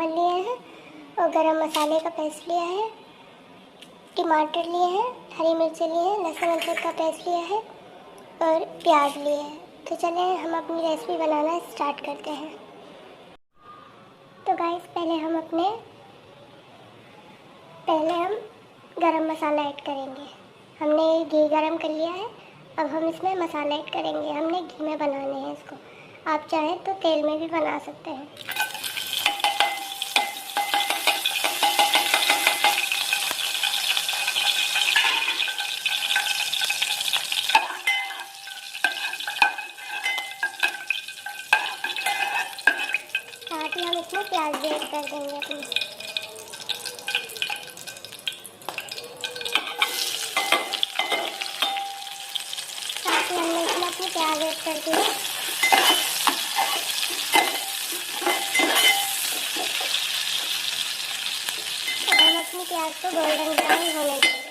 चावल लिए हैं और गरम मसाले का पेस्ट लिया है, टमाटर लिए हैं, हरी मिर्ची लिए हैं, लहसुन अदरक का पेस्ट लिया है और प्याज लिए हैं। तो चलें हम अपनी रेसिपी बनाना स्टार्ट करते हैं। तो गाइस पहले हम गरम मसाला ऐड करेंगे। हमने घी गरम कर लिया है, अब हम इसमें मसाला ऐड करेंगे। हमने घी में बनाने हैं इसको, आप चाहें तो तेल में भी बना सकते हैं। साथ ही हम इसमें प्याज भी ऐड कर देंगे अपनी। साथ ही हमने इसमें अपनी प्याज ऐड कर दी है। अब हम अपनी प्याज को गोल्डन ब्राउन होने देंगे।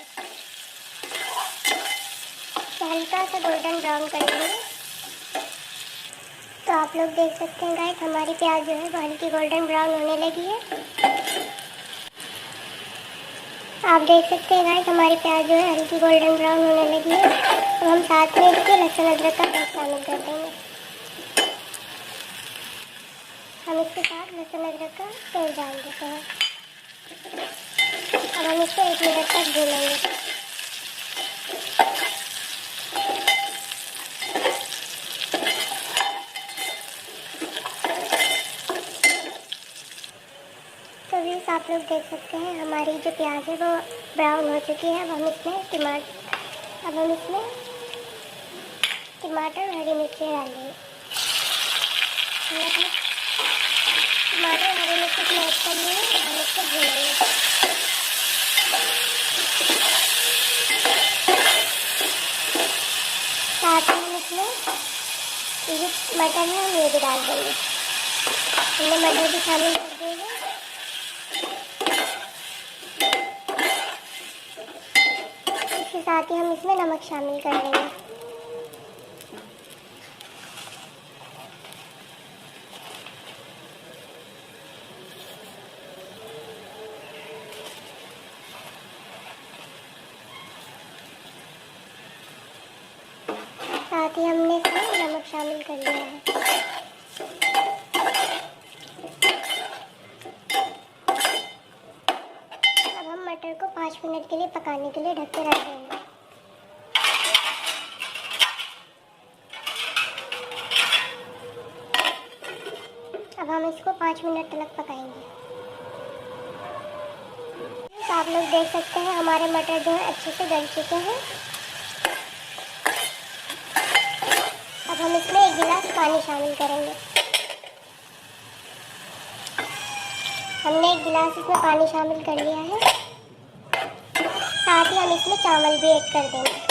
तो हल्का सा गोल्डन ब्राउन करेंगे। तो आप लोग देख सकते हैं गाइस, हमारी प्याज जो है वो हल्की गोल्डन ब्राउन होने लगी है। आप देख सकते हैं गाइस, हमारी प्याज जो है हल्की गोल्डन ब्राउन होने लगी है। अब हम साथ में इसके लहसुन अदरक का पेस्ट शामिल कर देंगे। हम इसके साथ लहसुन अदरक का पेस्ट डाल देते हैं। अब हम इसको 1 मिनट तक भूनेंगे। तो भी आप लोग देख सकते हैं हमारी जो प्याज है वो ब्राउन हो चुकी है। अब हम इसमें टमाटर और हरी मिर्ची डाल देंगे। टमाटर और हरी मिर्ची को ऐड कर लिए हम इसको भूनेंगे। साथ ही हम इसमें जो मटर है हम ये भी डाल देंगे। हमने मटर भी शामिल कर दिए। इसके साथ ही हम इसमें नमक शामिल कर देंगे। साथ ही हमने इसमें नमक शामिल कर लिया है। अब हम मटर को 5 मिनट के लिए पकाने के लिए ढक के रख देंगे। अब हम इसको 5 मिनट तक पकाएंगे। तो आप लोग देख सकते हैं हमारे मटर जो है अच्छे से गल चुके हैं। अब हम इसमें 1 गिलास पानी शामिल करेंगे। हमने 1 गिलास इसमें पानी शामिल कर लिया है। साथ ही हम इसमें चावल भी ऐड कर देंगे।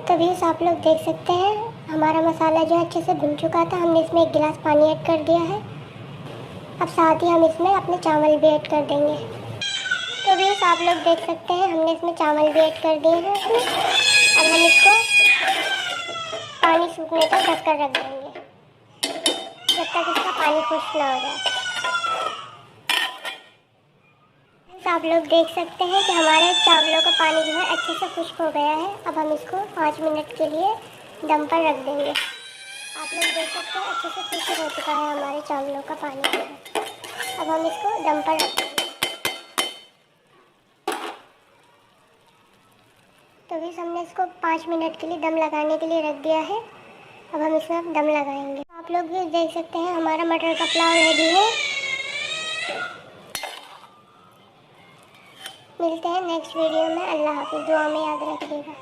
तो व्यूअर्स आप लोग देख सकते हैं हमारा मसाला जो है अच्छे से भुन चुका था। हमने इसमें 1 गिलास पानी ऐड कर दिया है। अब साथ ही हम इसमें अपने चावल भी ऐड कर देंगे। तो व्यूअर्स आप लोग देख सकते हैं हमने इसमें चावल भी ऐड कर दिए हैं। अब हम इसको पानी सूखने तक ढक कर रख देंगे जब तक इसका पानी खुश्क ना हो जाए। आप लोग देख सकते हैं कि हमारे चावलों का पानी जो है अच्छे से खुश्क हो गया है। अब हम इसको 5 मिनट के लिए दम पर रख देंगे। आप लोग देख सकते हैं अच्छे से खुश्क हो चुका है हमारे चावलों का पानी। अब हम इसको दम पर रख देंगे। तो भी हमने इसको 5 मिनट के लिए दम लगाने के लिए रख दिया है। अब हम इसमें दम लगाएंगे। आप लोग भी देख सकते हैं हमारा मटर का पुलाव रेडी है। मिलते हैं नेक्स्ट वीडियो में। अल्लाह हाफिज़। दुआ में याद रखिएगा।